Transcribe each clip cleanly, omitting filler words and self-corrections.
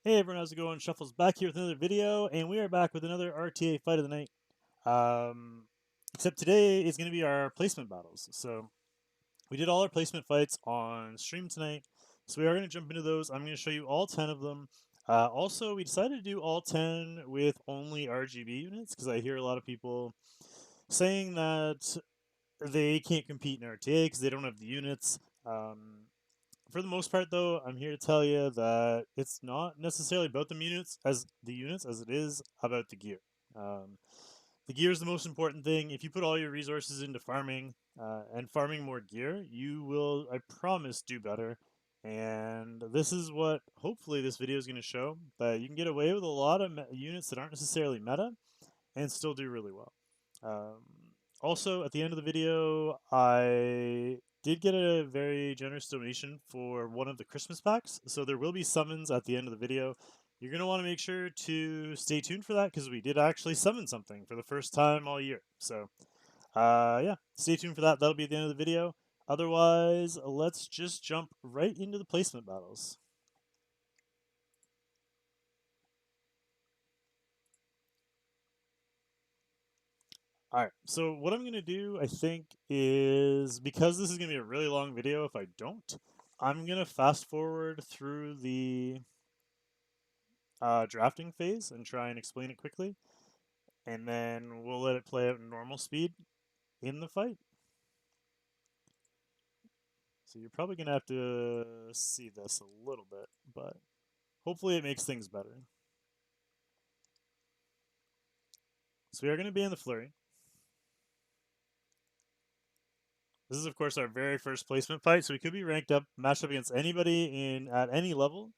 Hey everyone, how's it going? Shuffle's back here with another video, and we are back with another RTA fight of the night. Except today is going to be our placement battles. So we did all our placement fights on stream tonight, so we are going to jump into those. I'm going to show you all 10 of them. Also, we decided to do all 10 with only RGB units, because I hear a lot of people saying that they can't compete in RTA because they don't have the units. For the most part, though, I'm here to tell you that it's not necessarily about the units as it is about the gear. Um, the gear is the most important thing. If you put all your resources into farming and farming more gear, you will, I promise, do better. And this is what hopefully this video is going to show, that you can get away with a lot of units that aren't necessarily meta and still do really well. Also, at the end of the video, I did get a very generous donation for one of the Christmas packs, so there will be summons at the end of the video. You're going to want to make sure to stay tuned for that because we did actually summon something for the first time all year. So, yeah, stay tuned for that. That'll be at the end of the video. Otherwise, let's just jump right into the placement battles. All right, so what I'm going to do, I think, is because this is going to be a really long video if I don't, I'm going to fast forward through the drafting phase and try and explain it quickly, and then we'll let it play out in normal speed in the fight. So you're probably going to have to see this a little bit, but hopefully it makes things better. So we are going to be in the flurry. This is, of course, our very first placement fight, so we could be ranked up, matched up against anybody at any level.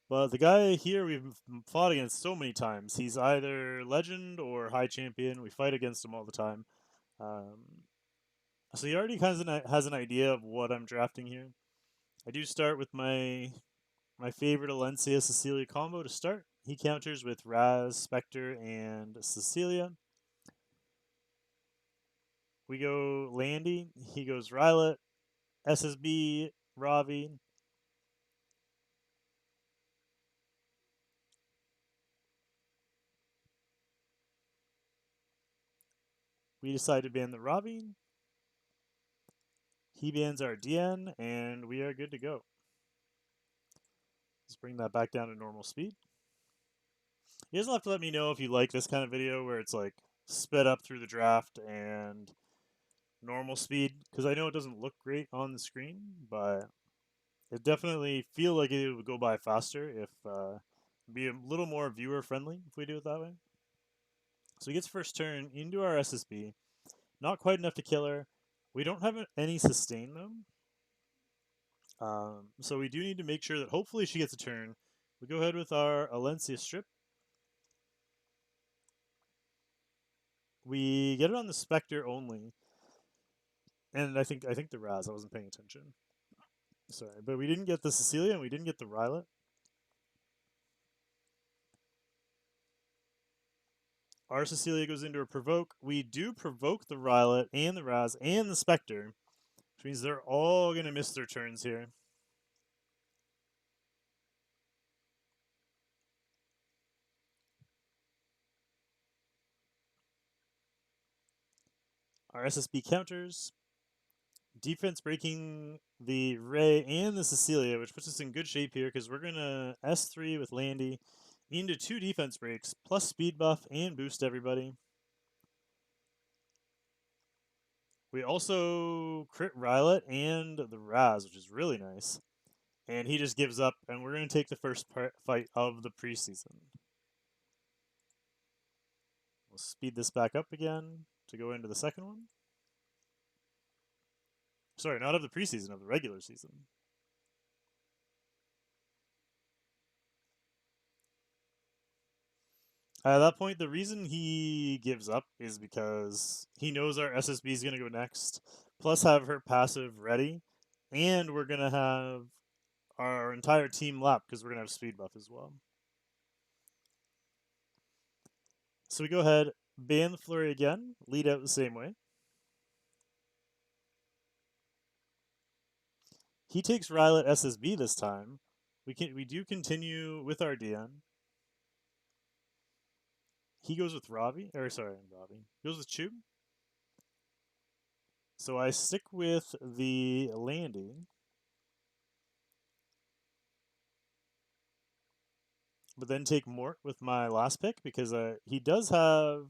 But the guy here we've fought against so many times. He's either legend or high champion. We fight against him all the time. So he already kind of has an idea of what I'm drafting here. I do start with my favorite Alencia Cecilia combo to start. He counters with Raz, Spectre, and Cecilia. We go Landy. He goes Rylet, SSB, Ravi. We decide to ban the Ravi. He bans our DN, and we are good to go. Let's bring that back down to normal speed. You guys will have to let me know if you like this kind of video where it's like sped up through the draft and normal speed, because I know it doesn't look great on the screen, but it definitely feel like it would go by faster if be a little more viewer friendly if we do it that way. So he gets first turn into our SSB. Not quite enough to kill her. We don't have any sustain though. So we do need to make sure that hopefully she gets a turn. We go ahead with our Alencia strip. We get it on the Spectre only. And I think the Raz, I wasn't paying attention. Sorry, but we didn't get the Cecilia and we didn't get the Rylet. Our Cecilia goes into a provoke. We do provoke the Rylet and the Raz and the Spectre, which means they're all going to miss their turns here. Our SSB counters. Defense breaking the Ray and the Cecilia, which puts us in good shape here because we're going to S3 with Landy into 2 defense breaks, plus speed buff and boost everybody. We also crit Rylet and the Raz, which is really nice. And he just gives up, and we're going to take the first fight of the preseason. We'll speed this back up again to go into the second one. Sorry, not of the preseason, of the regular season. At that point, the reason he gives up is because he knows our SSB is going to go next, plus have her passive ready, and we're going to have our entire team lap because we're going to have speed buff as well. So we go ahead, ban the flurry again, lead out the same way. He takes Rylet SSB this time, we do continue with our Dion. He goes with Robbie, or sorry, Robbie. He goes with Chew. So I stick with the Landy, but then take Mort with my last pick because he does have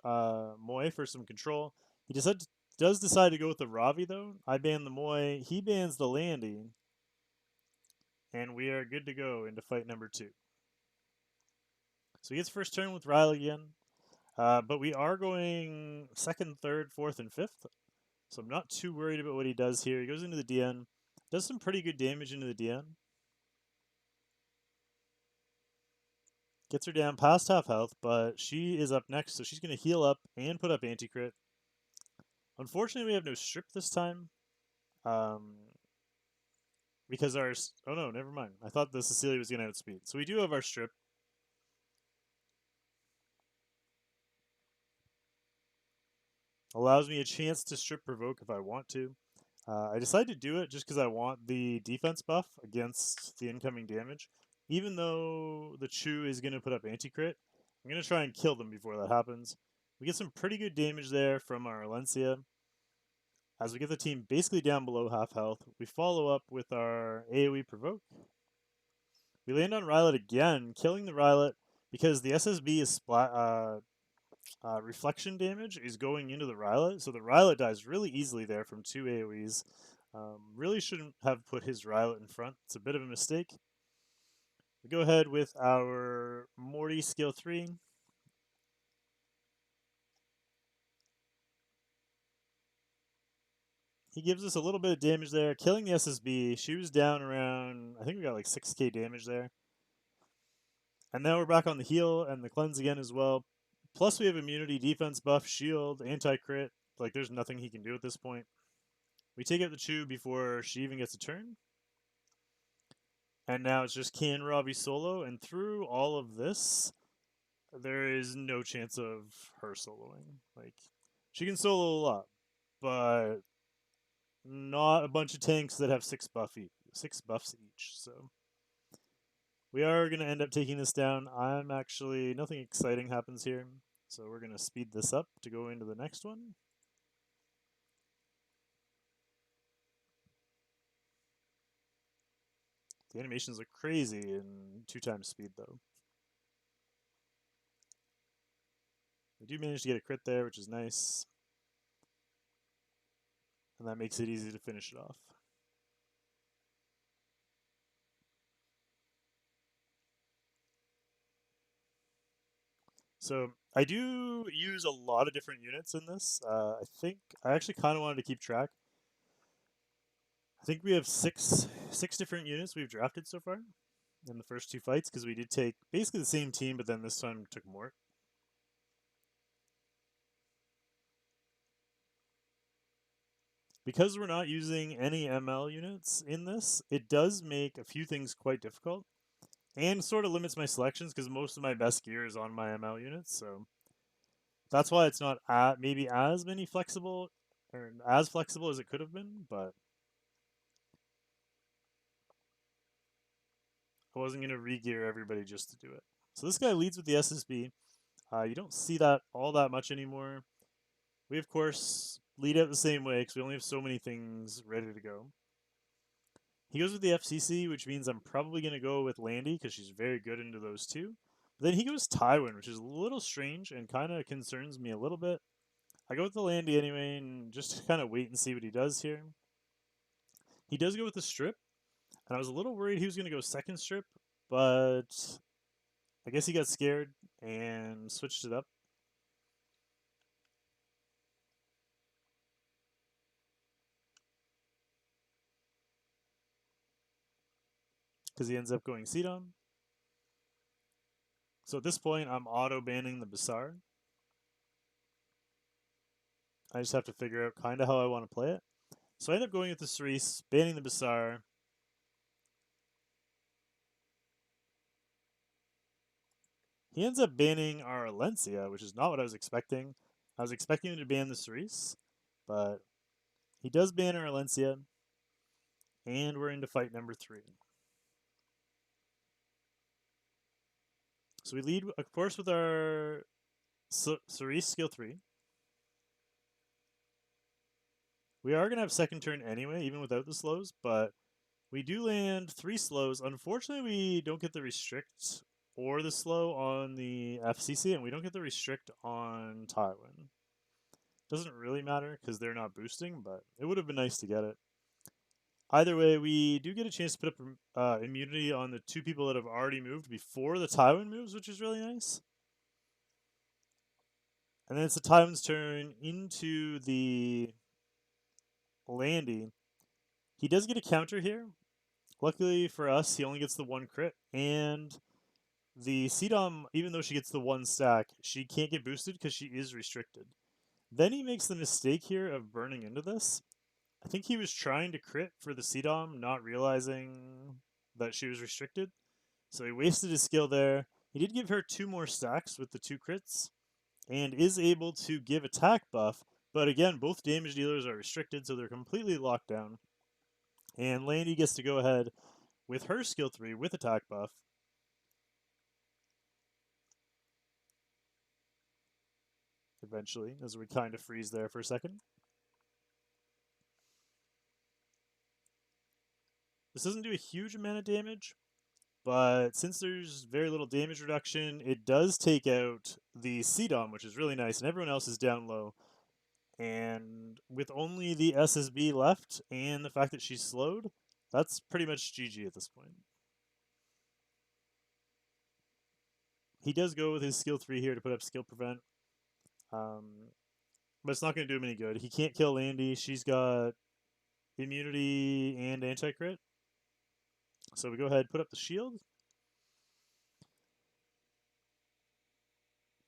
Moy for some control. He does decide to go with the Ravi though. I ban the Moy. He bans the Landy, and we are good to go into fight number 2. So he gets first turn with Ryle again. But we are going second, third, fourth, and fifth. So I'm not too worried about what he does here. He goes into the DN, does some pretty good damage into the DN. Gets her down past half health, but she is up next, so she's going to heal up and put up anti-crit. Unfortunately, we have no strip this time. Because our... Oh no, never mind. I thought the Cecilia was going to outspeed. So we do have our strip. Allows me a chance to strip provoke if I want to. I decided to do it just because I want the defense buff against the incoming damage. Even though the Chew is going to put up anti-crit, I'm going to try and kill them before that happens. We get some pretty good damage there from our Alencia. As we get the team basically down below half health, we follow up with our AoE provoke. We land on Rylet again, killing the Rylet because the SSB is reflection damage is going into the Rylet, so the Rylet dies really easily there from 2 AoEs. Really shouldn't have put his Rylet in front. It's a bit of a mistake. We go ahead with our Morty skill 3. He gives us a little bit of damage there, killing the SSB. She was down around, I think we got like 6k damage there. And now we're back on the heal and the cleanse again as well. Plus we have immunity, defense buff, shield, anti-crit. Like there's nothing he can do at this point. We take out the Chew before she even gets a turn. And now it's just can Robbie solo, and through all of this, there is no chance of her soloing. Like, she can solo a lot, but not a bunch of tanks that have 6 buffs each. So we are gonna end up taking this down. Nothing exciting happens here, so we're gonna speed this up to go into the next one. The animations look crazy in 2 times speed though. We do manage to get a crit there, which is nice. And that makes it easy to finish it off. So I do use a lot of different units in this. I think I actually kind of wanted to keep track. I think we have six different units we've drafted so far in the first 2 fights because we did take basically the same team, but then this time took more. Because we're not using any ML units in this, it does make a few things quite difficult and sort of limits my selections because most of my best gear is on my ML units. So that's why it's not maybe as many flexible or as flexible as it could have been, but I wasn't going to re-gear everybody just to do it. So this guy leads with the SSB. You don't see that all that much anymore. We, of course, lead out the same way because we only have so many things ready to go. He goes with the FCC, which means I'm probably going to go with Landy because she's very good into those 2. But then he goes Tywin, which is a little strange and kind of concerns me a little bit. I go with the Landy anyway and just kind of wait and see what he does here. He does go with the strip, and I was a little worried he was going to go second strip, but I guess he got scared and switched it up. Because he ends up going Cedom. So at this point, I'm auto-banning the Basar. I just have to figure out kind of how I want to play it. So I end up going with the Cerise, banning the Basar. He ends up banning our Alencia, which is not what I was expecting. I was expecting him to ban the Cerise, but he does ban our Alencia, and we're into fight number 3. So we lead, of course, with our Cerise skill 3. We are going to have second turn anyway, even without the slows, but we do land 3 slows. Unfortunately, we don't get the restrict or the slow on the FCC, and we don't get the restrict on Tywin. Doesn't really matter because they're not boosting, but it would have been nice to get it. Either way, we do get a chance to put up immunity on the 2 people that have already moved before the Tywin moves, which is really nice. And then it's the Tywin's turn into the Landy. He does get a counter here. Luckily for us, he only gets the 1 crit, and the CDOM, even though she gets the 1 stack, she can't get boosted because she is restricted. Then he makes the mistake here of burning into this. I think he was trying to crit for the CDOM, not realizing that she was restricted. So he wasted his skill there. He did give her 2 more stacks with the 2 crits, and is able to give attack buff. But again, both damage dealers are restricted, so they're completely locked down. And Landy gets to go ahead with her skill 3 with attack buff. Eventually, as we kind of freeze there for a second. This doesn't do a huge amount of damage, but since there's very little damage reduction, it does take out the CDOM, which is really nice, and everyone else is down low. And with only the SSB left and the fact that she's slowed, that's pretty much GG at this point. He does go with his skill 3 here to put up skill prevent. But it's not going to do him any good. He can't kill Landy. She's got immunity and anti-crit. So we go ahead, put up the shield.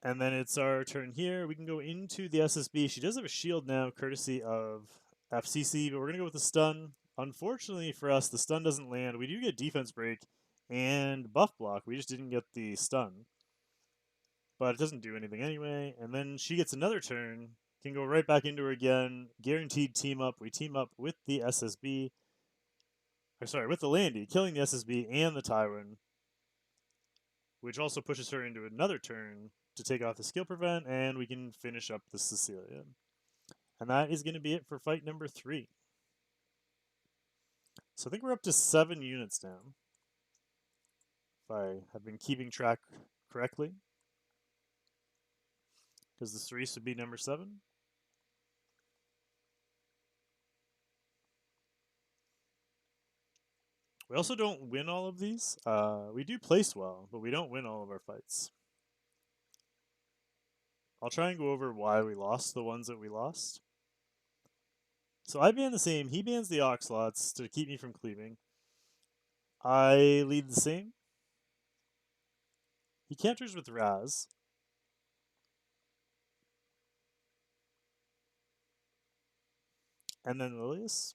And then it's our turn here. We can go into the SSB. She does have a shield now, courtesy of FCC, but we're going to go with the stun. Unfortunately for us, the stun doesn't land. We do get defense break and buff block. We just didn't get the stun. But it doesn't do anything anyway. And then she gets another turn. Can go right back into her again. Guaranteed team up. We team up with the SSB. Or sorry, with the Landy, killing the SSB and the Tywin, which also pushes her into another turn to take off the skill prevent, and we can finish up the Cecilia. And that is going to be it for fight number 3. So I think we're up to 7 units now, if I have been keeping track correctly, because the Cerise would be number 7. We also don't win all of these. We do place well, but we don't win all of our fights. I'll try and go over why we lost the ones that we lost. So I ban the same. He bans the Oxlots to keep me from cleaving. I lead the same. He counters with Raz. And then Lilius.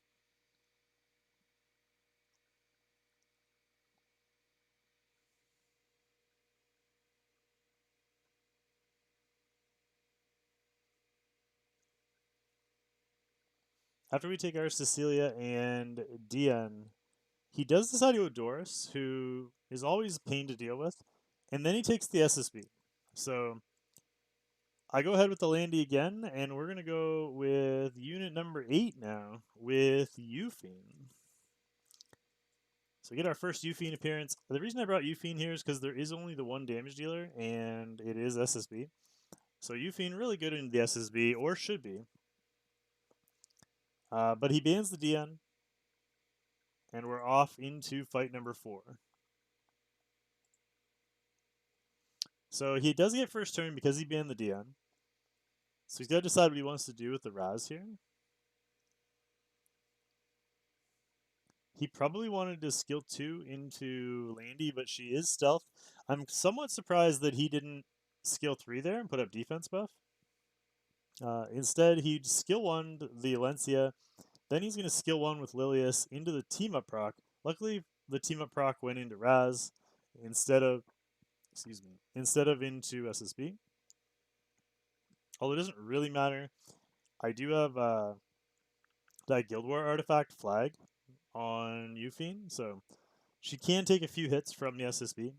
After we take our Cecilia and Dian, he does decide to go Doris, who is always a pain to deal with, and then he takes the SSB. So I go ahead with the Landy again, and we're going to go with unit number 8 now with Euphine. So we get our first Euphine appearance. The reason I brought Euphine here is because there is only the 1 damage dealer, and it is SSB. So Euphine really good in the SSB, or should be. But he bans the DN, and we're off into fight number 4. So he does get first turn because he banned the DN. So he's got to decide what he wants to do with the Raz here. He probably wanted to skill 2 into Landy, but she is stealth. I'm somewhat surprised that he didn't skill 3 there and put up defense buff. Instead, he skill 1 the Alencia. Then he's going to skill 1 with Lilius into the team up proc. Luckily, the team up proc went into Raz instead of into SSB. Although it doesn't really matter. I do have that Guild War artifact flag on Euphine, so she can take a few hits from the SSB.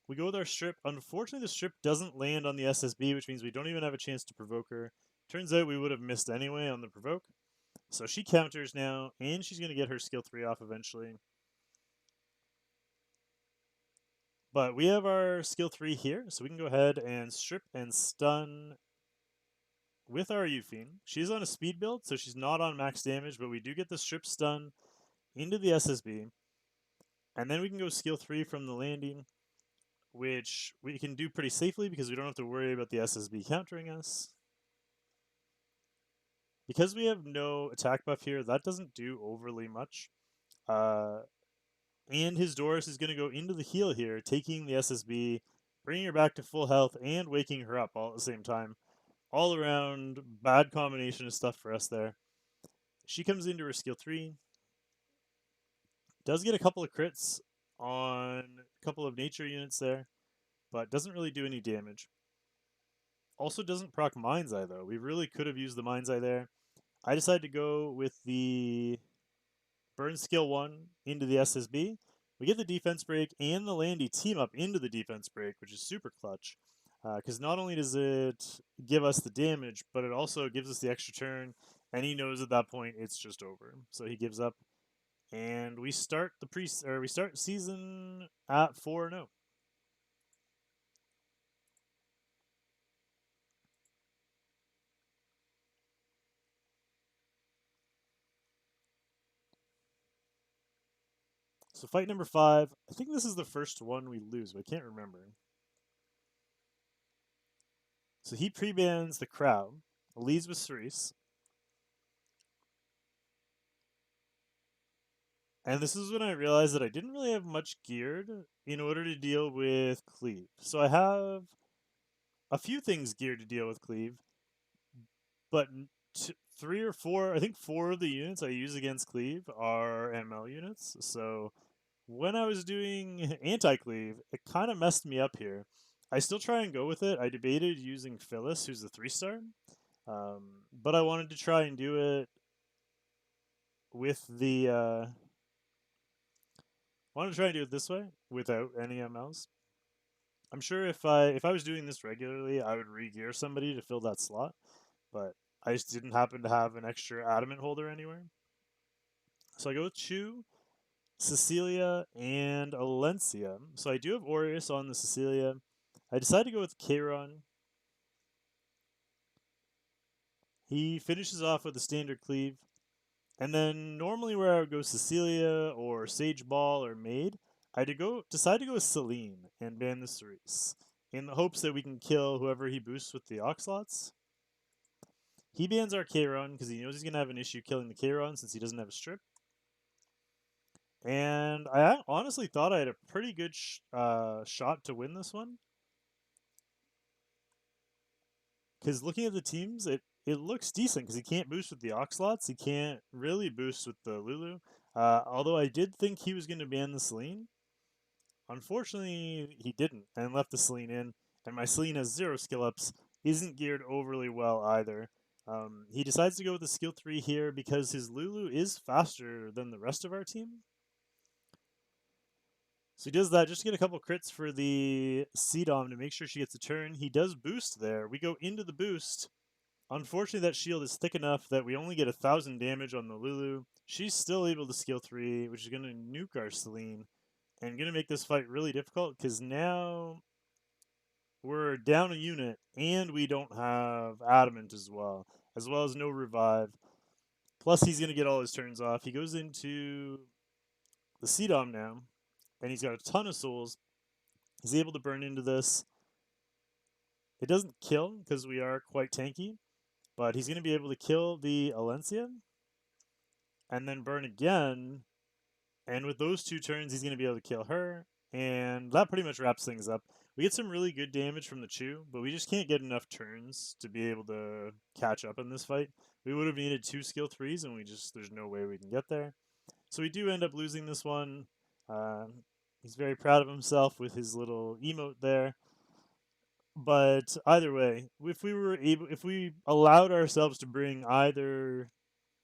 We go with our strip. Unfortunately, the strip doesn't land on the SSB, which means we don't even have a chance to provoke her. Turns out we would have missed anyway on the provoke. So she counters now, and she's going to get her skill 3 off eventually. But we have our skill 3 here, so we can go ahead and strip and stun with our Euphine. She's on a speed build, so she's not on max damage, but we do get the strip stun into the SSB. And then we can go skill 3 from the landing, which we can do pretty safely because we don't have to worry about the SSB countering us. Because we have no attack buff here, that doesn't do overly much. And his Doris is going to go into the heal here, taking the SSB, bringing her back to full health, and waking her up all at the same time. All around, bad combination of stuff for us there. She comes into her skill 3. Does get a couple of crits on a couple of nature units there, but doesn't really do any damage. Also doesn't proc Mind's Eye though. We really could have used the Mind's Eye there. I decided to go with the burn skill 1 into the SSB. We get the defense break and the Landy team up into the defense break, which is super clutch. Because not only does it give us the damage, but it also gives us the extra turn, and he knows at that point it's just over. So he gives up, and we start we start season at 4-0. So fight number 5. I think this is the first one we lose, but I can't remember. So he pre-bans the crowd, leads with Cerise. And this is when I realized that I didn't really have much geared in order to deal with Cleave. So I have a few things geared to deal with Cleave, but 3 or 4, I think 4 of the units I use against Cleave are ML units. So when I was doing anti-Cleave, it kind of messed me up here. I still try and go with it. I debated using Phyllis, who's the 3-star, but I wanted to try and do it with the... wanted to try and do it this way without any MLs. I'm sure if I was doing this regularly, I would re-gear somebody to fill that slot, but I just didn't happen to have an extra adamant holder anywhere. So I go with Chu, Cecilia, and Alencia. So I do have Aureus on the Cecilia. I decided to go with Kairon. He finishes off with a standard cleave. And then normally where I would go Cecilia or Sage Ball or Maid, I decide to go with Celine and ban the Cerise in the hopes that we can kill whoever he boosts with the Oxlots. He bans our Kairon because he knows he's going to have an issue killing the Kairon since he doesn't have a strip. And I honestly thought I had a pretty good shot to win this one. Because looking at the teams, it looks decent because he can't boost with the Oxlots. He can't really boost with the Lulu. Although I did think he was going to ban the Celine. Unfortunately, he didn't and left the Celine in. And my Celine has 0 skill ups. Isn't geared overly well either. He decides to go with the skill 3 here because his Lulu is faster than the rest of our team. So he does that just to get a couple crits for the C-Dom to make sure she gets a turn. He does boost there. We go into the boost. Unfortunately, that shield is thick enough that we only get 1,000 damage on the Lulu. She's still able to skill 3, which is going to nuke our Celine and going to make this fight really difficult because now we're down a unit and we don't have Adamant as well as no revive. Plus, he's going to get all his turns off. He goes into the C-Dom now, and he's got a ton of souls. He's able to burn into this. It doesn't kill because we are quite tanky, but he's going to be able to kill the Alencia and then burn again. And with those 2 turns, he's going to be able to kill her. And that pretty much wraps things up. We get some really good damage from the Chu, but we just can't get enough turns to be able to catch up in this fight. We would have needed 2 skill 3s, and there's no way we can get there. So we do end up losing this one. He's very proud of himself with his little emote there. But either way, if we allowed ourselves to bring either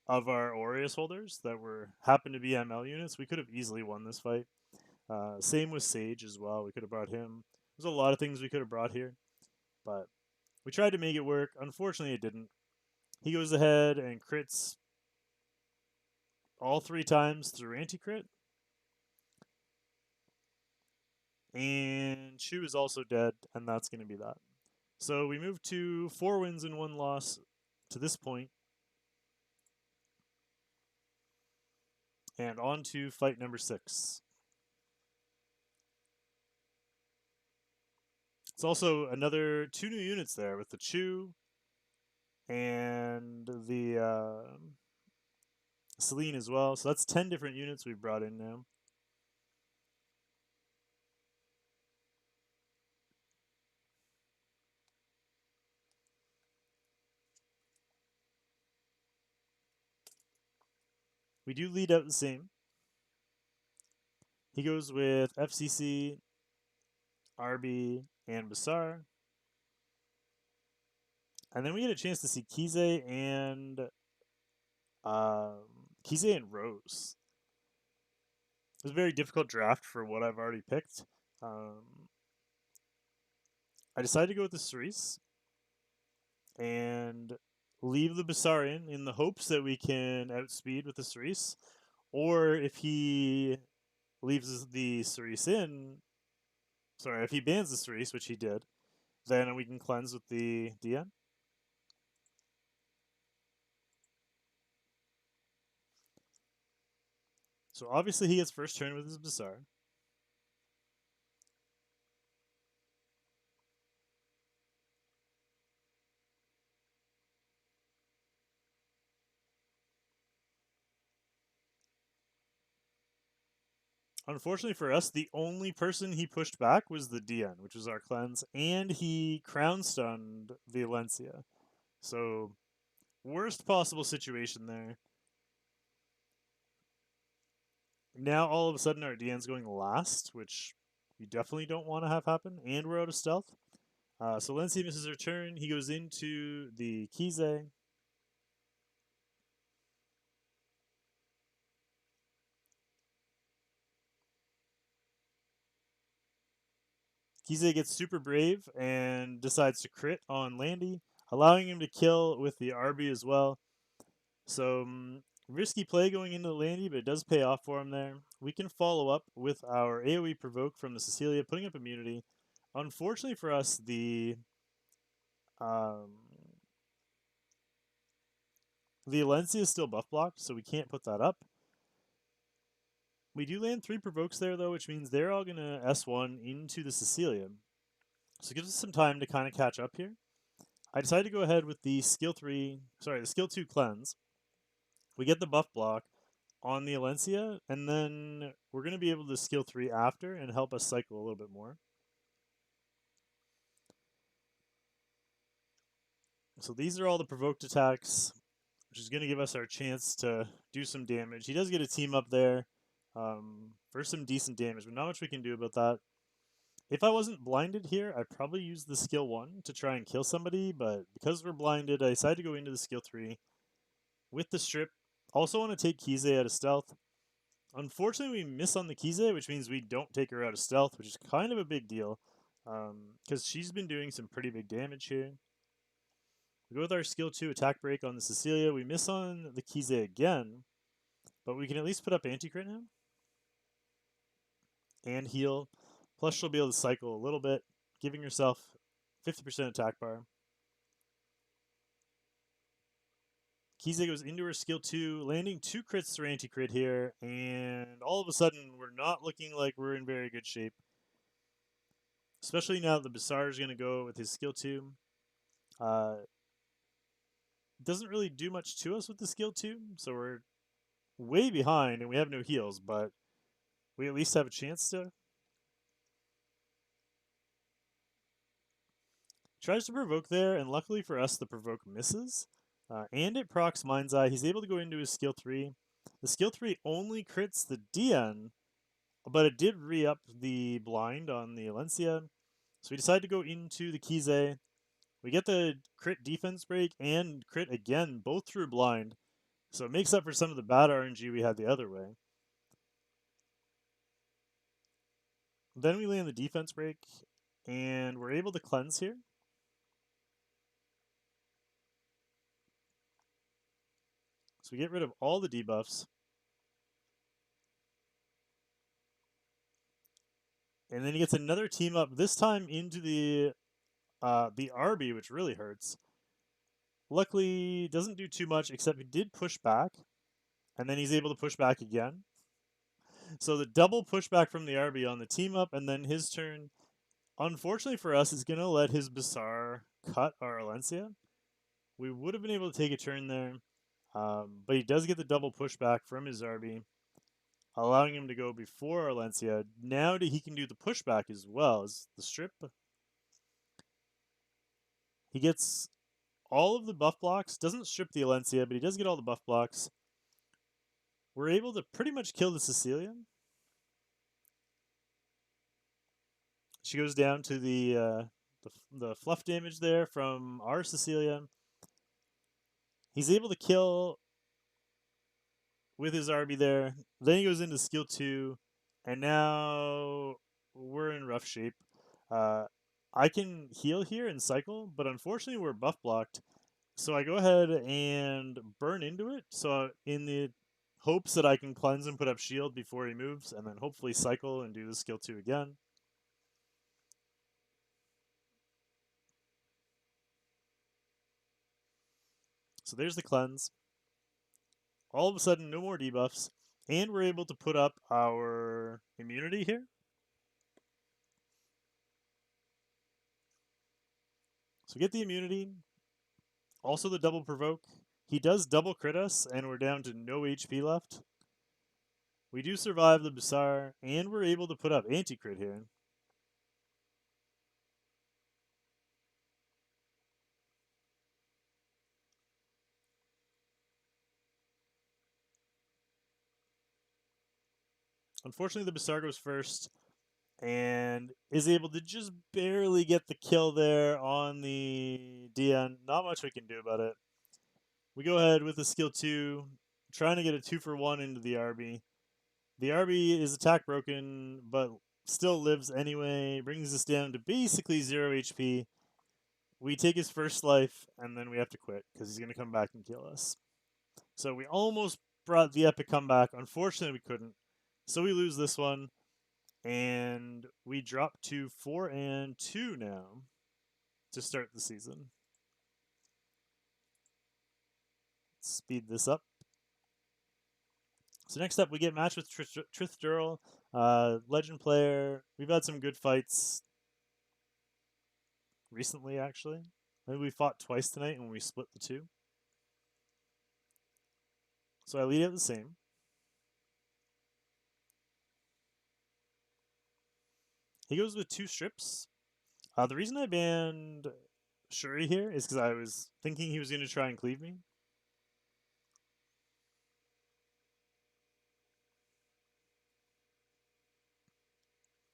of our Aureus holders that happened to be ML units, we could have easily won this fight. Same with Sage as well. We could have brought him. There's a lot of things we could have brought here, but we tried to make it work. Unfortunately, it didn't. He goes ahead and crits all 3 times through anti-crit. And Shu is also dead, and that's going to be that. So we move to 4 wins and 1 loss to this point. And on to fight number 6. It's also another 2 new units there with the Chu and the Celine as well. So that's 10 different units we've brought in now. We do lead out the same. He goes with FCC, RB, and Basar. And then we get a chance to see Kize and Rose. It was a very difficult draft for what I've already picked. I decided to go with the Cerise and leave the Basar in the hopes that we can outspeed with the Cerise. Or if he leaves the Cerise in, sorry, if he bans the Cerise, which he did, then we can cleanse with the DN. So obviously he gets first turn with his Basar. Unfortunately for us, the only person he pushed back was the DN, which was our cleanse, and he crown stunned the Alencia. So, worst possible situation there. Now, all of a sudden, our DN's going last, which we definitely don't want to have happen, and we're out of stealth. So, Alencia misses her turn. He goes into the Kize. Kize gets super brave and decides to crit on Landy, allowing him to kill with the RB as well. So, risky play going into the Landy, but it does pay off for him there. We can follow up with our AoE provoke from the Cecilia, putting up immunity. Unfortunately for us, um, the Alencia is still buff blocked, so we can't put that up. We do land 3 provokes there, though, which means they're all going to S1 into the Cecilia. So it gives us some time to kind of catch up here. I decided to go ahead with the skill 2 cleanse. We get the buff block on the Alencia, and then we're going to be able to skill 3 after and help us cycle a little bit more. So these are all the provoked attacks, which is going to give us our chance to do some damage. He does get a team up there for some decent damage, but not much we can do about that. If I wasn't blinded here, I'd probably use the skill 1 to try and kill somebody, but because we're blinded, I decided to go into the skill 3 with the strip. Also want to take Kize out of stealth. Unfortunately, we miss on the Kize, which means we don't take her out of stealth, which is kind of a big deal, because she's been doing some pretty big damage here. We go with our skill 2 attack break on the Cecilia. We miss on the Kize again, but we can at least put up anti-crit now and heal. Plus, she'll be able to cycle a little bit, giving herself 50% attack bar. Kize goes into her skill 2, landing 2 crits through anti-crit here, and all of a sudden, we're not looking like we're in very good shape. Especially now that the Basar is going to go with his skill 2. Doesn't really do much to us with the skill 2, so we're way behind and we have no heals, but we at least have a chance to. Tries to provoke there, and luckily for us, the provoke misses. And it procs Mind's Eye. He's able to go into his skill 3. The skill 3 only crits the DN, but it did re-up the blind on the Alencia. So we decide to go into the Kize. We get the crit defense break and crit again, both through blind. So it makes up for some of the bad RNG we had the other way. Then we land the defense break, and we're able to cleanse here. So we get rid of all the debuffs. And then he gets another team up, this time into the RB, which really hurts. Luckily, doesn't do too much, except he did push back, and then he's able to push back again. So the double pushback from the RB on the team up, and then his turn, unfortunately for us, is going to let his Bassar cut our Alencia. We would have been able to take a turn there, but he does get the double pushback from his RB, allowing him to go before Alencia. Now he can do the pushback as well as the strip. He gets all of the buff blocks, doesn't strip the Alencia, but he does get all the buff blocks. We're able to pretty much kill the Sicilian. She goes down to the fluff damage there from our Cecilia. He's able to kill with his RB there. Then he goes into skill 2, and now we're in rough shape. I can heal here and cycle, but unfortunately we're buff blocked. So I go ahead and burn into it. So in the hopes that I can cleanse and put up shield before he moves, and then hopefully cycle and do the skill 2 again. So there's the cleanse. All of a sudden, no more debuffs, and we're able to put up our immunity here. So we get the immunity, also the double provoke. He does double crit us, and we're down to no HP left. We do survive the Bassar, and we're able to put up anti-crit here. Unfortunately, the Bassar goes first, and is able to just barely get the kill there on the DN. Not much we can do about it. We go ahead with the skill 2, trying to get a 2-for-1 into the RB. The RB is attack broken, but still lives anyway, brings us down to basically 0 HP. We take his first life, and then we have to quit, because he's going to come back and kill us. So we almost brought the epic comeback. Unfortunately, we couldn't. So we lose this one, and we drop to 4-2 now to start the season. Speed this up. So next up, we get matched with Trith Durrell, legend player. We've had some good fights recently, actually. I think we fought twice tonight, and we split the 2. So I lead out the same. He goes with 2 strips. The reason I banned Shuri here is because I was thinking he was going to try and cleave me.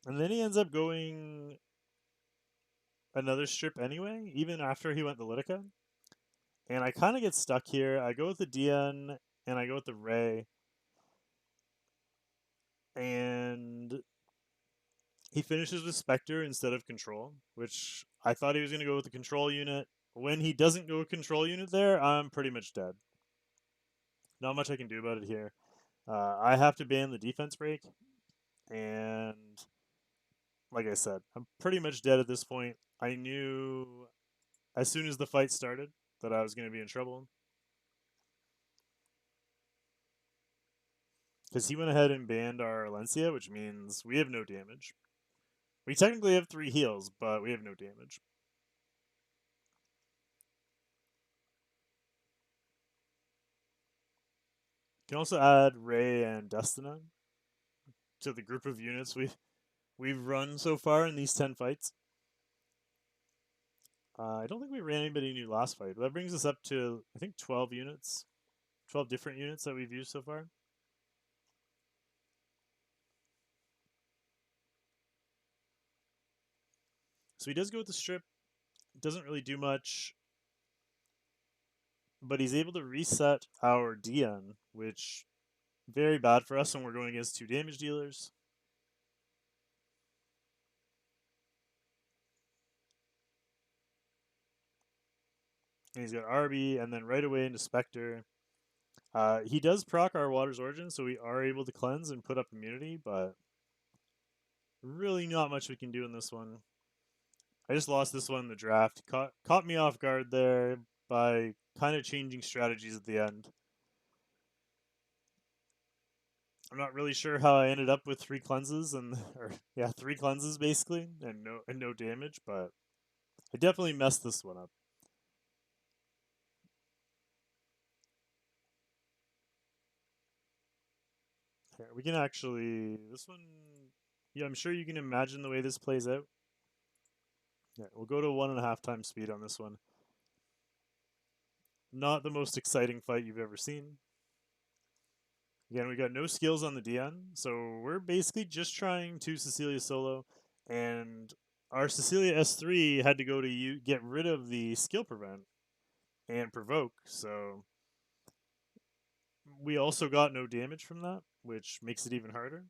And then he ends up going another strip anyway, even after he went the Litica. And I kind of get stuck here. I go with the DN, and I go with the Ray. And he finishes with Spectre instead of Control, which I thought he was going to go with the Control unit. When he doesn't go with Control unit there, I'm pretty much dead. Not much I can do about it here. I have to ban the defense break, and like I said, I'm pretty much dead at this point. I knew as soon as the fight started that I was going to be in trouble, because he went ahead and banned our Alencia, which means we have no damage. We technically have 3 heals, but we have no damage. You can also add Ray and Destina to the group of units we've run so far in these 10 fights. I don't think we ran anybody new last fight, but that brings us up to, I think, 12 units. 12 different units that we've used so far. So he does go with the strip. Doesn't really do much. But he's able to reset our DN, which very bad for us when we're going against 2 damage dealers. And he's got Arby, and then right away into Spectre. He does proc our Water's Origin, so we are able to cleanse and put up immunity, but really not much we can do in this one. I just lost this one in the draft. Caught me off guard there by kind of changing strategies at the end. I'm not really sure how I ended up with 3 cleanses or yeah, 3 cleanses basically, and no damage, but I definitely messed this one up. Here, we can actually this one. Yeah, I'm sure you can imagine the way this plays out. Yeah, we'll go to 1.5 times speed on this one. Not the most exciting fight you've ever seen. Again, we got no skills on the DN, so we're basically just trying to Cecilia solo, and our Cecilia S3 had to go to get rid of the skill prevent and provoke, so we also got no damage from that, which makes it even harder.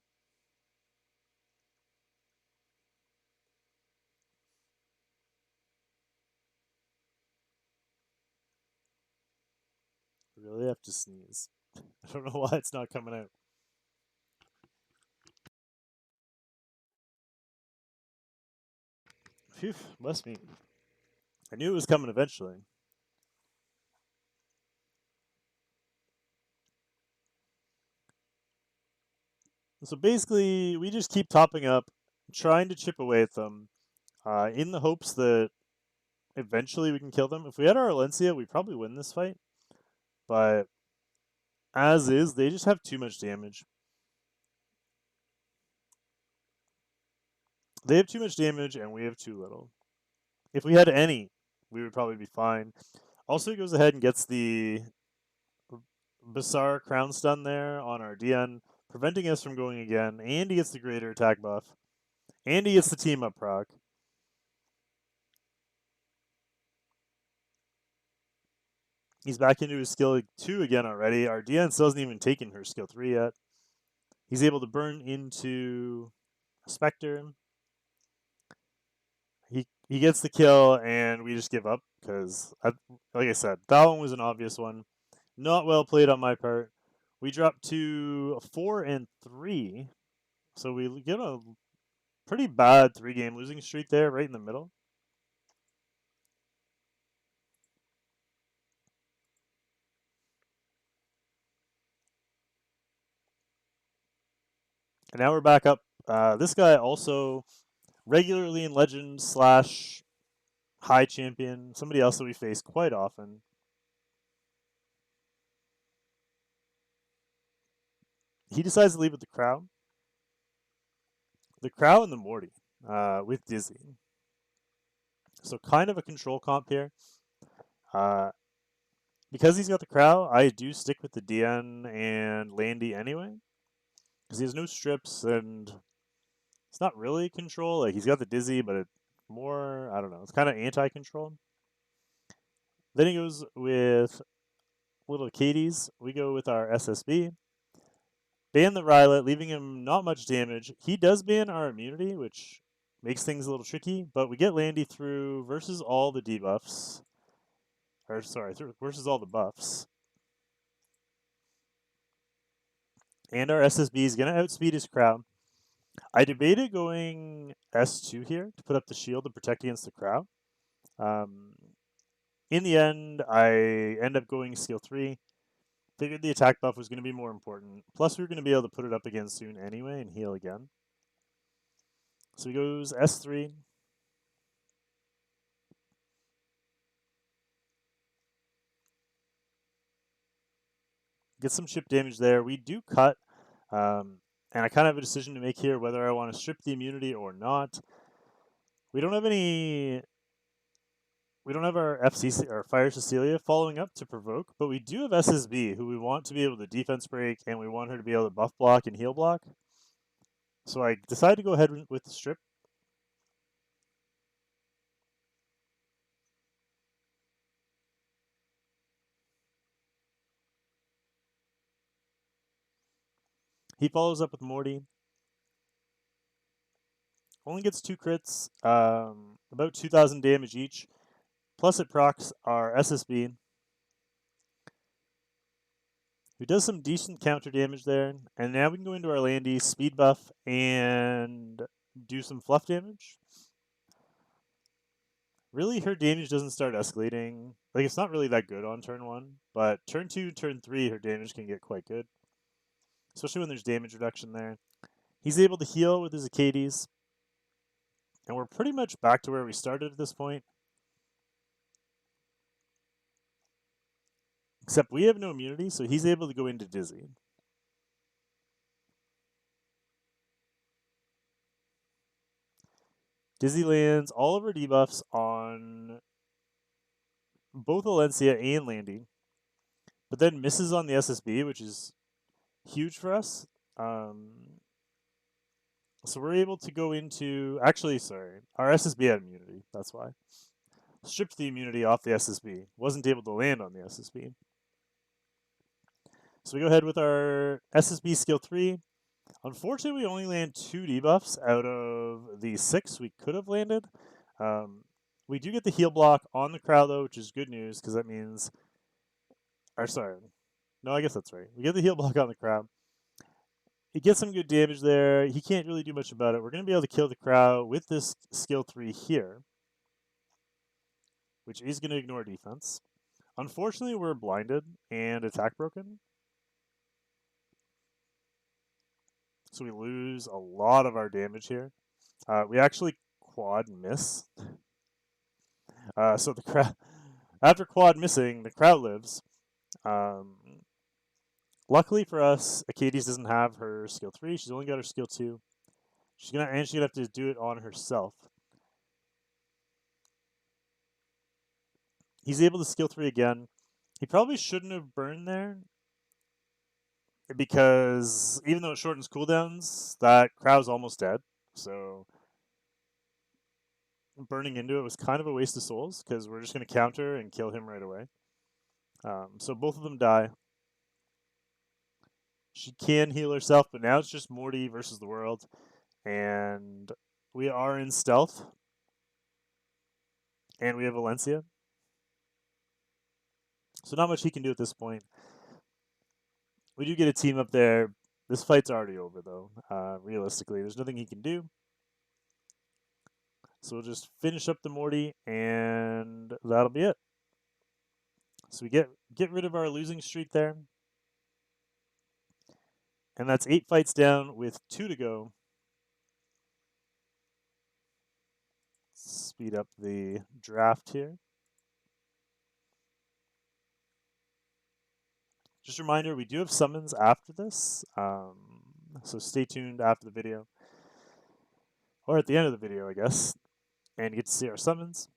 I really have to sneeze. I don't know why it's not coming out. Phew, must be. I knew it was coming eventually. So basically, we just keep topping up, trying to chip away at them, in the hopes that eventually we can kill them. If we had our Alencia, we probably win this fight. But as is, they just have too much damage. They have too much damage, and we have too little. If we had any, we would probably be fine. Also, he goes ahead and gets the Bizarre Crown Stun there on our DN, preventing us from going again. And he gets the greater attack buff. And he gets the team up proc. He's back into his skill 2 again already. Our DN still hasn't even taken her skill 3 yet. He's able to burn into Spectre. He gets the kill, and we just give up because, like I said, that one was an obvious one. Not well played on my part. We drop to 4-3, so we get a pretty bad 3-game losing streak there, right in the middle. And now we're back up. This guy also regularly in Legend slash High Champion, somebody else that we face quite often. He decides to leave with the Crow and the Morty with Dizzy. So kind of a control comp here. Uh, because he's got the Crow, I do stick with the DN and Landy anyway. Because he has no strips and it's not really control. Like he's got the Dizzy, but it's more, I don't know, it's kind of anti-control. Then he goes with little Katie's. We go with our SSB. Ban the Rylet, leaving him not much damage. He does ban our immunity, which makes things a little tricky, but we get Landy through versus all the debuffs. Or sorry, versus all the buffs. And our SSB is going to outspeed his Crow. I debated going S2 here to put up the shield to protect against the Crow. Um, in the end, I end up going skill 3. Figured the attack buff was going to be more important. Plus, we were going to be able to put it up again soon anyway and heal again. So he goes S3. Get some chip damage there. We do cut. And I kind of have a decision to make here whether I want to strip the immunity or not. We don't have any. We don't have our FCC or Fire Cecilia following up to provoke, but we do have SSB, who we want to be able to defense break, and we want her to be able to buff block and heal block. So I decided to go ahead with the strip. He follows up with Morty. Only gets 2 crits, about 2,000 damage each. plus it procs our SSB, who does some decent counter damage there. And now we can go into our landy, speed buff, and do some fluff damage. Really, her damage doesn't start escalating. Like, it's not really that good on turn 1, but turn 2, turn 3, her damage can get quite good. Especially when there's damage reduction there. He's able to heal with his Acades. And we're pretty much back to where we started at this point. Except we have no immunity, so he's able to go into Dizzy. Dizzy lands all of our debuffs on both Alencia and Landy, but then misses on the SSB, which is huge for us. So we're able to go into... Actually, sorry. Our SSB had immunity. That's why. Stripped the immunity off the SSB. Wasn't able to land on the SSB. So we go ahead with our SSB skill 3. Unfortunately, we only land 2 debuffs out of the 6 we could have landed. We do get the heal block on the crowd, though, which is good news, because that means... Or sorry. No, I guess that's right. We get the heal block on the crowd. He gets some good damage there. He can't really do much about it. We're going to be able to kill the crowd with this skill 3 here, which is going to ignore defense. Unfortunately, we're blinded and attack broken. So we lose a lot of our damage here. We actually quad miss. So the crowd, after quad missing, the crowd lives. Luckily for us, Acades doesn't have her skill 3. She's only got her skill 2. She's gonna have to do it on herself. He's able to skill 3 again. He probably shouldn't have burned there, because even though it shortens cooldowns, that crowd's almost dead. So burning into it was kind of a waste of souls, because we're just going to counter and kill him right away. So both of them die. She can heal herself, but now it's just Morty versus the world. And we are in stealth. And we have Valencia. So not much he can do at this point. We do get a team up there. This fight's already over, though. Realistically, there's nothing he can do. So we'll just finish up the Morty, and that'll be it. So we get rid of our losing streak there. And that's 8 fights down with 2 to go. Speed up the draft here. Just a reminder, we do have summons after this. So stay tuned after the video. Or at the end of the video, I guess. And you get to see our summons.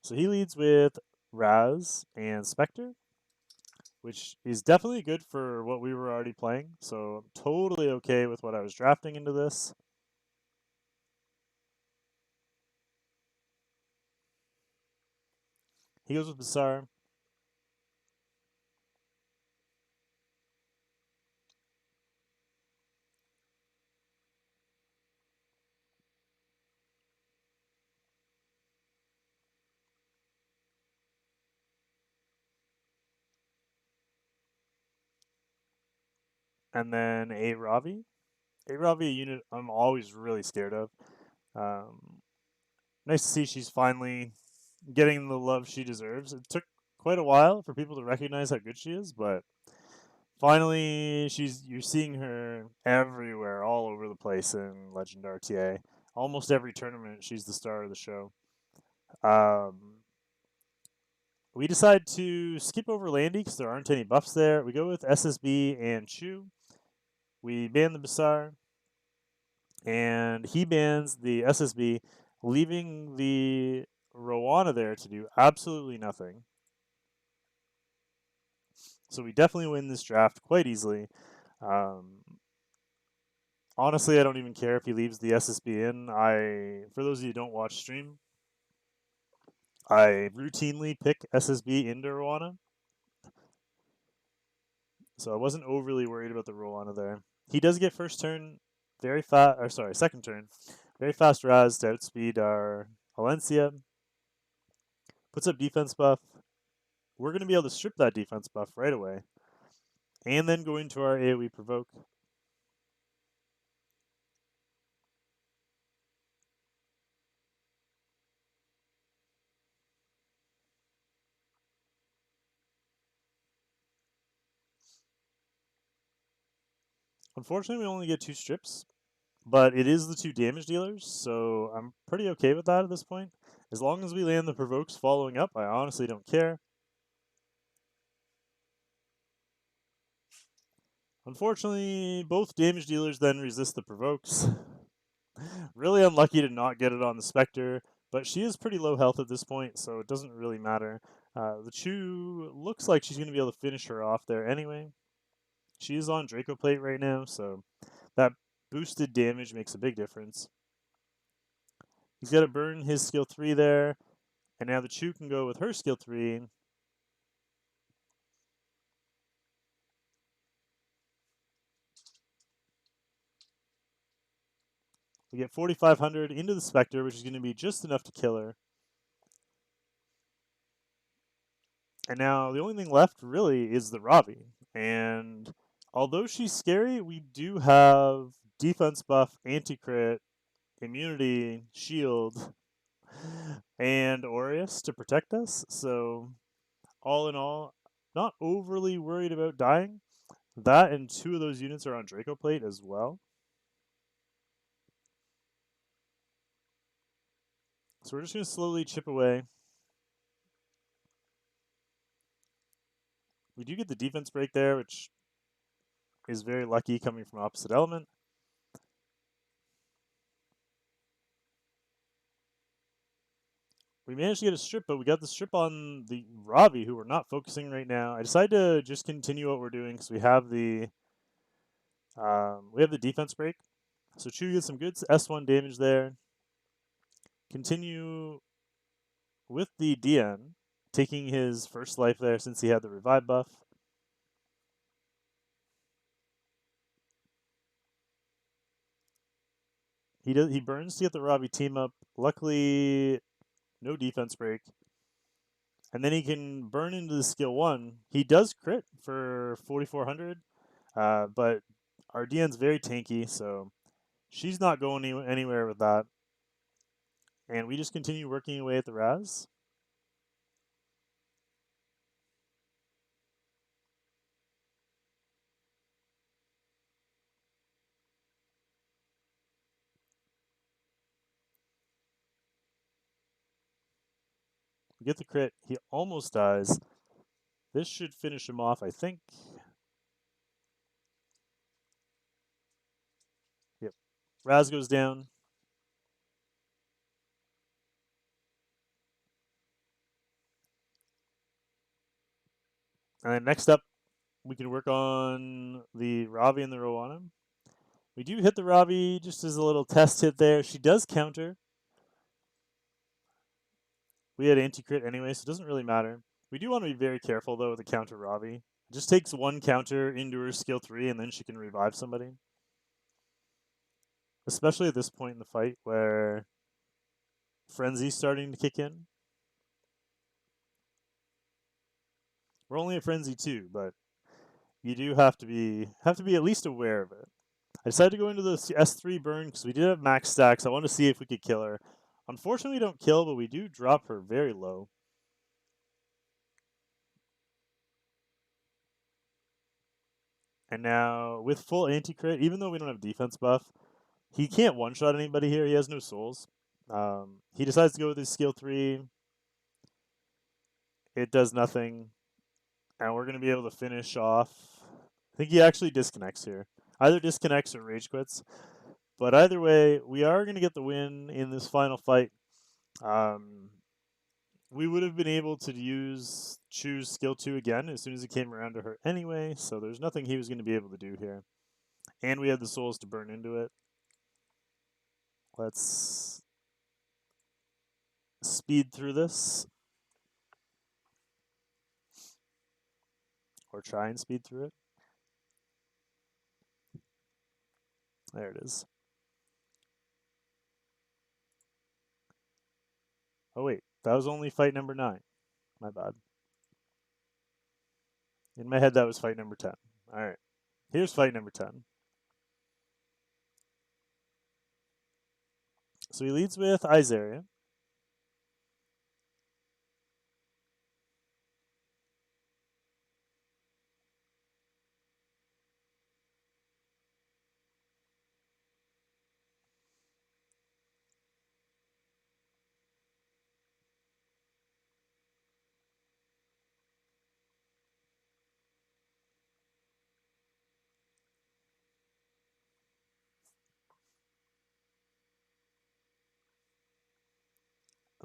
So he leads with Raz and Spectre, which is definitely good for what we were already playing. So I'm totally okay with what I was drafting into this. He goes with Bassar. And then a Ravi. A Ravi, a unit I'm always really scared of. Nice to see she's finally getting the love she deserves. It took quite a while for people to recognize how good she is, but finally you're seeing her everywhere, all over the place in Legend RTA. Almost every tournament, she's the star of the show. We decide to skip over Landy because there aren't any buffs there. We go with SSB and Chu. We ban the Bassar, and he bans the SSB, leaving the Rowana there to do absolutely nothing. So we definitely win this draft quite easily. Honestly, I don't even care if he leaves the SSB in. For those of you who don't watch stream, I routinely pick SSB into Rowana, so I wasn't overly worried about the Rowana there. He does get first turn very fast, or sorry, second turn, very fast Raz to outspeed our Valencia. Puts up defense buff. We're going to be able to strip that defense buff right away, and then go into our AoE provoke. Unfortunately, we only get 2 strips, but it is the 2 damage dealers, so I'm pretty okay with that at this point. As long as we land the provokes following up, I honestly don't care. Unfortunately, both damage dealers then resist the provokes. Really unlucky to not get it on the Spectre, but she is pretty low health at this point, so it doesn't really matter. The Chu looks like she's going to be able to finish her off there anyway. She is on Draco Plate right now, so that boosted damage makes a big difference. He's got to burn his skill 3 there, and now the Chu can go with her skill 3. We get 4,500 into the Spectre, which is going to be just enough to kill her. And now the only thing left really is the Ravi. And although she's scary, we do have defense buff, anti-crit, immunity, shield, and Aureus to protect us. So all in all, not overly worried about dying. That and 2 of those units are on Draco Plate as well. So we're just going to slowly chip away. We do get the defense break there, which is very lucky coming from opposite element. We managed to get a strip, but we got the strip on the Ravi, who we're not focusing right now. I decided to just continue what we're doing because we have the defense break. So Chu gets some good S1 damage there. Continue with the DN, taking his first life there since he had the revive buff. He burns to get the Ravi team up. Luckily, no defense break. And then he can burn into the skill 1. He does crit for 4,400, but our DN's very tanky, so she's not going anywhere with that. And we just continue working away at the Raz. We get the crit. He almost dies. This should finish him off, I think. Yep. Raz goes down. And then next up, we can work on the Ravi and the Rowana. We do hit the Ravi just as a little test hit there. She does counter. We had anti-crit anyway, so it doesn't really matter. We do want to be very careful, though, with the counter Ravi. It just takes 1 counter into her skill 3, and then she can revive somebody. Especially at this point in the fight where Frenzy's starting to kick in. We're only at Frenzy 2, but you do have to be at least aware of it. I decided to go into the S3 burn because we did have max stacks. I wanted to see if we could kill her. Unfortunately, we don't kill, but we do drop her very low. And now, with full anti-crit, even though we don't have defense buff, he can't one-shot anybody here. He has no souls. He decides to go with his skill 3. It does nothing. And we're going to be able to finish off. I think he actually disconnects here. Either disconnects or rage quits. But either way, we are going to get the win in this final fight. We would have been able to choose skill 2 again as soon as it came around to her anyway, so there's nothing he was going to be able to do here. And we had the souls to burn into it. Let's speed through this. or try and speed through it. There it is. Oh wait, that was only fight number 9. My bad. In my head, that was fight number 10. All right, here's fight number 10. So he leads with Izaria.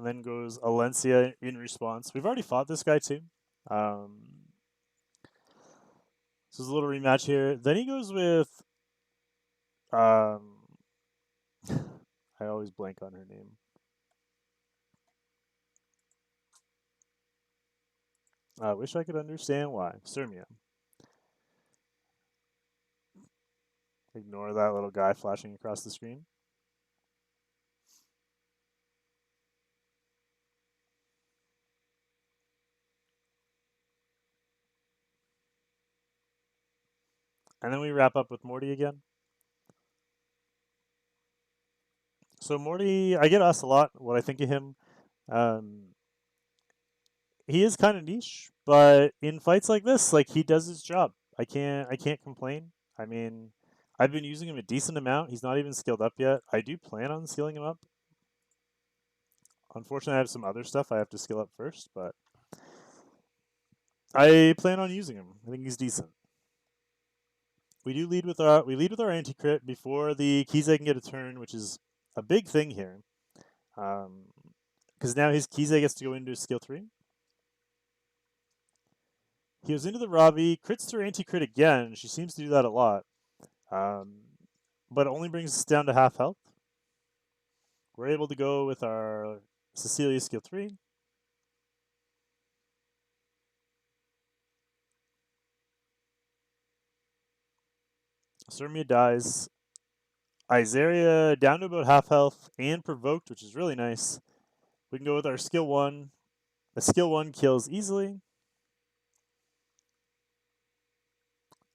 And then goes Alencia in response. We've already fought this guy too. This is a little rematch here. Then he goes with um, I always blank on her name. I wish I could understand why. Sirmia. Ignore that little guy flashing across the screen. And then we wrap up with Morty again. So Morty, I get asked a lot what I think of him. Um, he is kind of niche, but in fights like this, like he does his job. I can't complain. I mean, I've been using him a decent amount. He's not even skilled up yet. I do plan on skilling him up. Unfortunately, I have some other stuff I have to skill up first, but I plan on using him. I think he's decent. We lead with our anti crit before the Kize can get a turn, which is a big thing here. Because now his Kize gets to go into skill 3. He goes into the Ravi, crits her anti crit again. She seems to do that a lot, um, but it only brings us down to half health. We're able to go with our Cecilia skill 3. Sirmia dies. Izaria down to about half health and provoked, which is really nice. We can go with our skill 1. The skill 1 kills easily.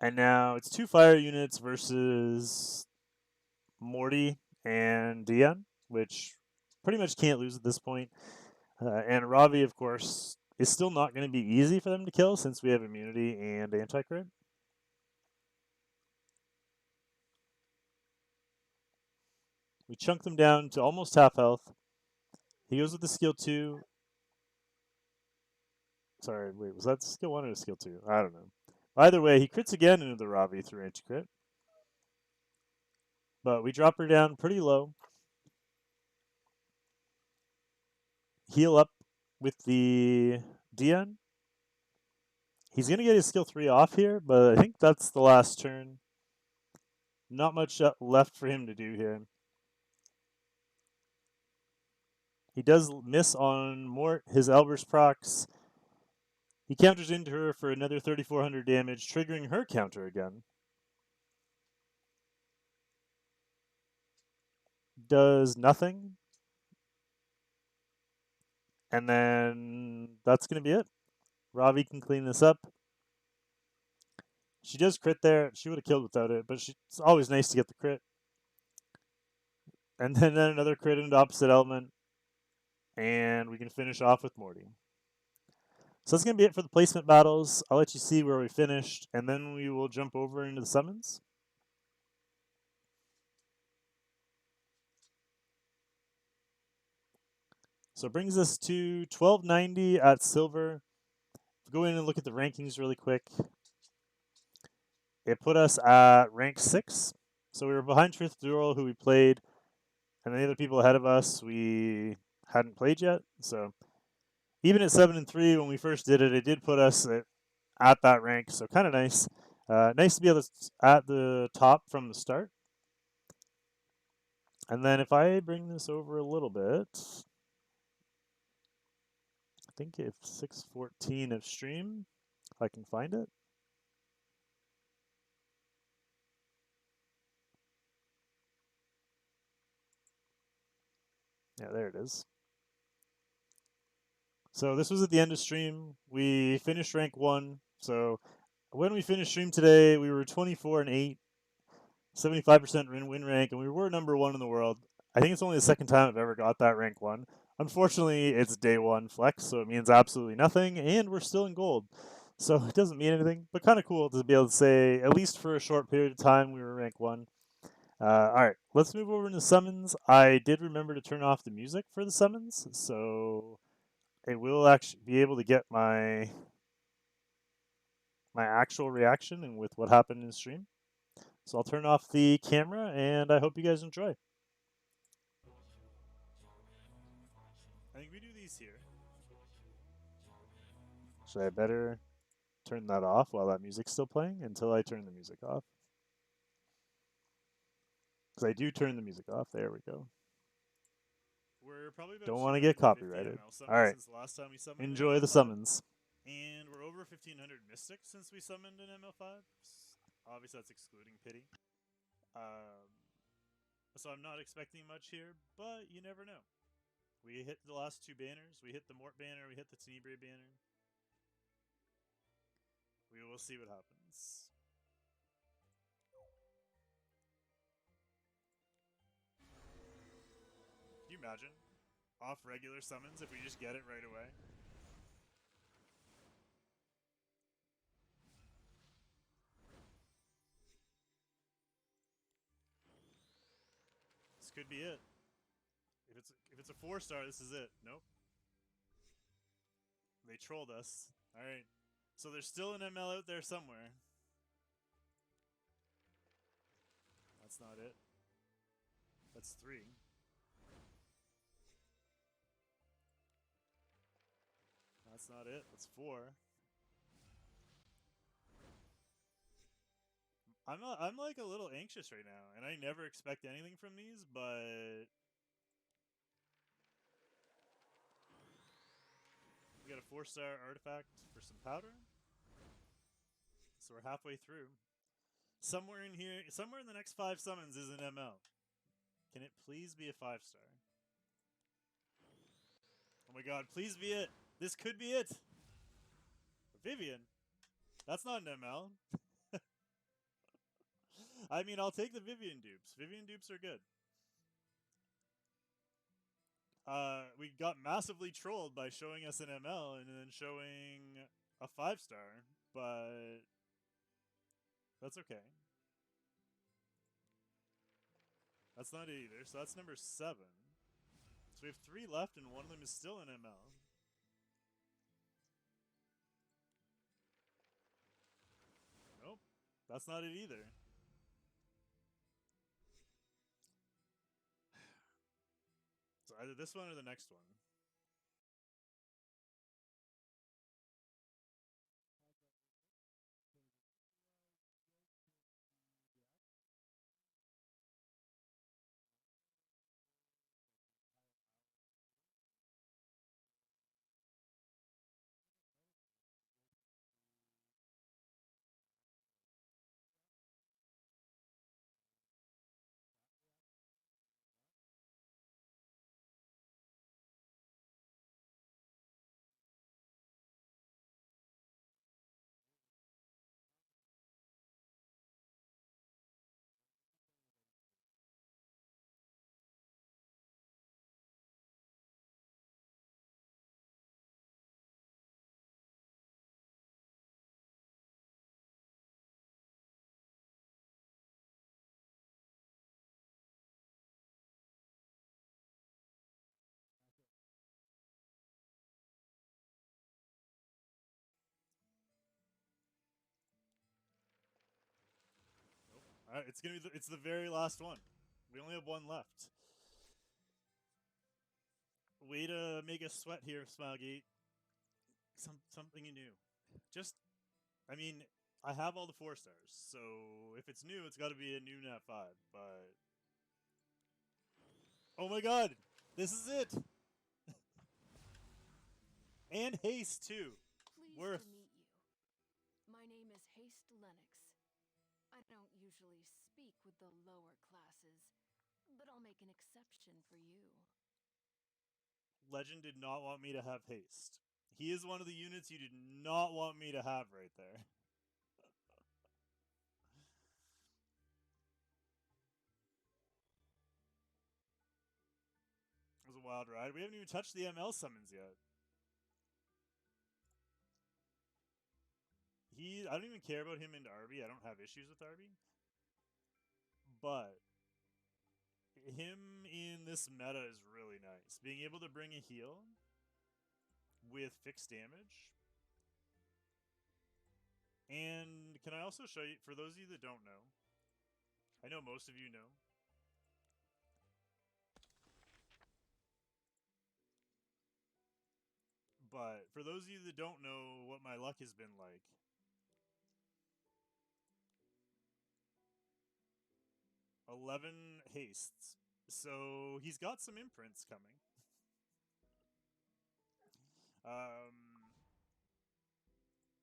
And now it's 2 fire units versus Morty and Dion, which pretty much can't lose at this point. And Ravi, of course, is still not going to be easy for them to kill since we have immunity and anti-crit. We chunk them down to almost half health. He goes with the skill 2. Sorry, wait, was that skill 1 or skill 2? I don't know. Either way, he crits again into the Ravi through anti-crit. But we drop her down pretty low. Heal up with the Dion. He's going to get his skill 3 off here, but I think that's the last turn. Not much left for him to do here. He does miss on Mort, his Elber's procs. He counters into her for another 3,400 damage, triggering her counter again. Does nothing. And then that's going to be it. Ravi can clean this up. She does crit there. She would have killed without it, but it's always nice to get the crit. And then another crit into opposite element. And we can finish off with Morty. So that's going to be it for the placement battles. I'll let you see where we finished, and then we will jump over into the summons. So it brings us to 1290 at silver. If we go in and look at the rankings really quick, it put us at rank 6. So we were behind Truth Duel, who we played, and the other people ahead of us we hadn't played yet. So even at 7 and 3 when we first did it, it did put us at that rank. So kind of nice. Nice to be at the top from the start. And then if I bring this over a little bit, I think it's 614 of stream, if I can find it. Yeah, there it is. So this was at the end of stream. We finished rank 1. So when we finished stream today, we were 24 and 8, 75% win rank, and we were number 1 in the world. I think it's only the second time I've ever got that rank 1. Unfortunately, it's day 1 flex, so it means absolutely nothing, and we're still in gold. So it doesn't mean anything, but kind of cool to be able to say, at least for a short period of time, we were rank 1. Alright, let's move over into summons. I did remember to turn off the music for the summons, so I will actually be able to get my actual reaction and with what happened in stream. So I'll turn off the camera, and I hope you guys enjoy. I think we do these here. So I better turn that off while that music's still playing until I turn the music off. Because I do turn the music off. There we go. We're probably about Don't want to get copyrighted. Alright, Since the last time we summoned enjoy the ML5. summons. And we're over 1500 Mystics since we summoned an ML5. Obviously, that's excluding Pity. So I'm not expecting much here, but you never know. We hit the last 2 banners. We hit the Mort banner. We hit the Tenebrae banner. We will see what happens. Can you imagine? Off regular summons if we just get it right away. This could be it. If it's a 4-star, this is it. Nope. They trolled us. Alright. So there's still an ML out there somewhere. That's not it. That's 3. That's not it. That's 4. I'm like a little anxious right now, and I never expect anything from these, but we got a 4-star artifact for some powder. So we're halfway through. Somewhere in here, somewhere in the next 5 summons is an ML. Can it please be a 5-star? Oh my god, please be it. This could be it. Vivian. That's not an ML. I mean, I'll take the Vivian dupes. Vivian dupes are good. We got massively trolled by showing us an ML and then showing a 5-star, but that's okay. That's not it either, so that's number 7. So we have 3 left, and one of them is still an ML. Nope, that's not it either. So either this one or the next one. Nope. All right, it's the very last one. We only have one left. Way to make us sweat here, Smilegate. Something new. Just, I mean, I have all the 4-stars, so if it's new, it's got to be a new Nat 5. But oh my god, this is it. And haste too. Pleased Worth. to meet you. My name is Haste Lennox. I don't usually speak with the lower classes, but I'll make an exception for you. Legend did not want me to have haste. He is one of the units you did not want me to have right there. It was a wild ride. We haven't even touched the ML summons yet. I don't even care about him into Arby. I don't have issues with Arby. But him in this meta is really nice. Being able to bring a heal with fixed damage. And can I also show you, for those of you that don't know, I know most of you know, but for those of you that don't know what my luck has been like, 11 hastes. So he's got some imprints coming.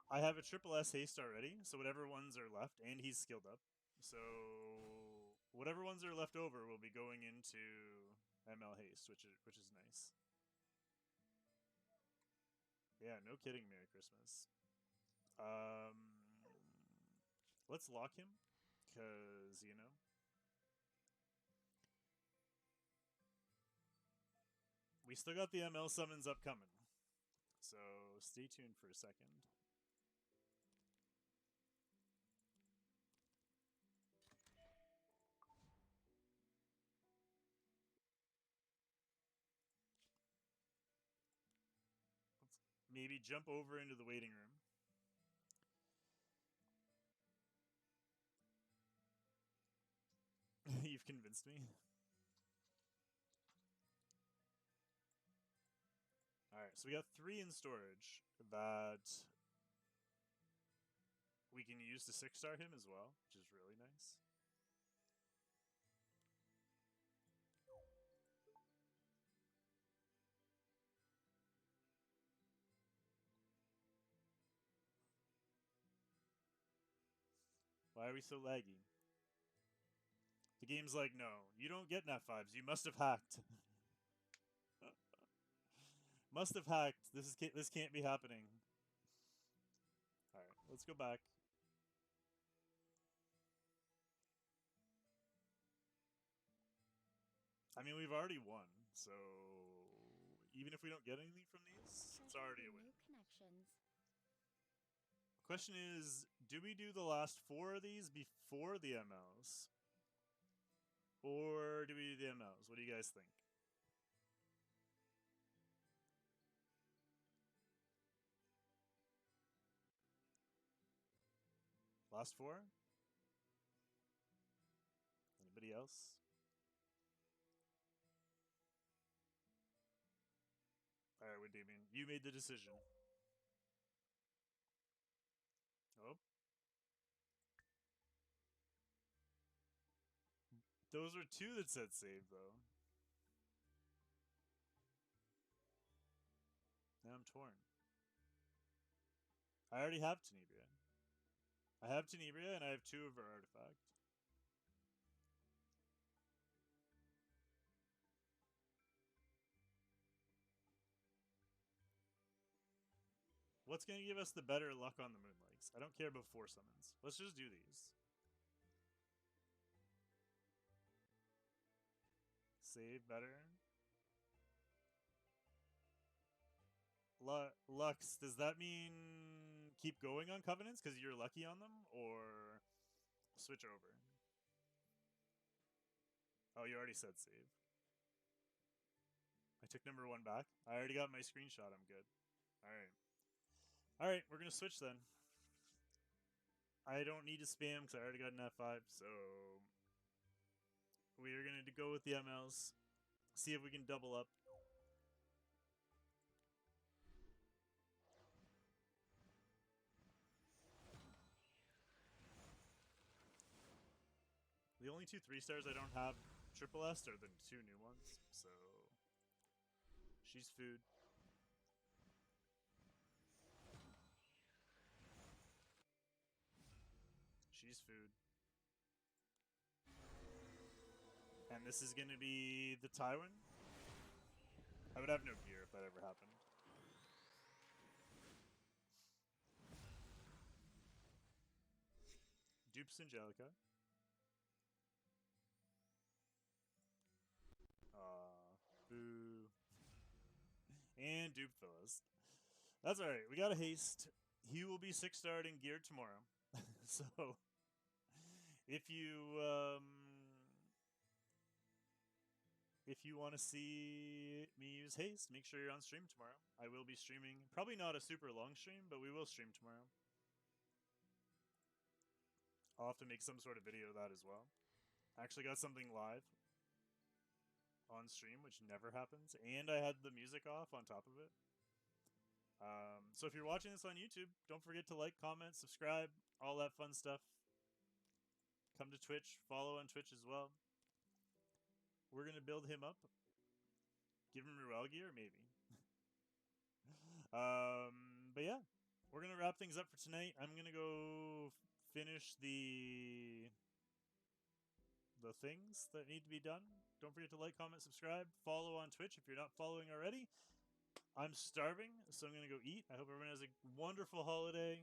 I have a triple S haste already, so whatever ones are left, and he's skilled up. So whatever ones are left over will be going into ML haste, which is nice. Yeah, no kidding. Merry Christmas. Let's lock him, cause you know. We still got the ML summons upcoming, so stay tuned for a second. Let's maybe jump over into the waiting room. You've convinced me. Alright, so we got 3 in storage that we can use to 6-star him as well, which is really nice. Why are we so laggy? The game's like, no, you don't get nat 5s. You must have hacked. Must have hacked. This can't be happening. All right, let's go back. I mean, we've already won, so even if we don't get anything from these, it's already a win. Question is, do we do the last 4 of these before the MLs? Or do we do the MLs? What do you guys think? Last 4? Anybody else? Alright, what do you mean? You made the decision. Oh. Those were 2 that said save, though. Now I'm torn. I already have Tenebria. I have Tenebria, and I have 2 of her artifact. What's going to give us the better luck on the Moonlights? I don't care about 4 summons. Let's just do these. Save better. Lux, does that mean keep going on Covenants because you're lucky on them? Or switch over? Oh, you already said save. I took number 1 back. I already got my screenshot. I'm good. Alright. Alright, we're going to switch then. I don't need to spam because I already got an F5, so we are going to go with the MLs. See if we can double up. The only 2 3-stars I don't have triple S are the 2 new ones, so she's food. She's food. And this is going to be the Tywin. I would have no gear if that ever happened. Dupes Angelica. Boo. And dupe Phyllis. That's alright. We got a haste. He will be 6-starred and geared tomorrow. So, if you want to see me use haste, make sure you're on stream tomorrow. I will be streaming. Probably not a super long stream, but we will stream tomorrow. I'll have to make some sort of video of that as well. I actually got something live on stream, which never happens, and I had the music off on top of it. So if you're watching this on YouTube, don't forget to like, comment, subscribe, all that fun stuff. Come to Twitch, follow on Twitch as well. We're going to build him up. Give him Ruel gear, maybe. But yeah, we're going to wrap things up for tonight. I'm going to go finish the things that need to be done. Don't forget to like, comment, subscribe, follow on Twitch if you're not following already. I'm starving, so I'm going to go eat. I hope everyone has a wonderful holiday.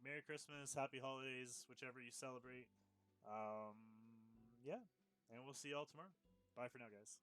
Merry Christmas, Happy Holidays, whichever you celebrate. Yeah, and we'll see y'all tomorrow. Bye for now, guys.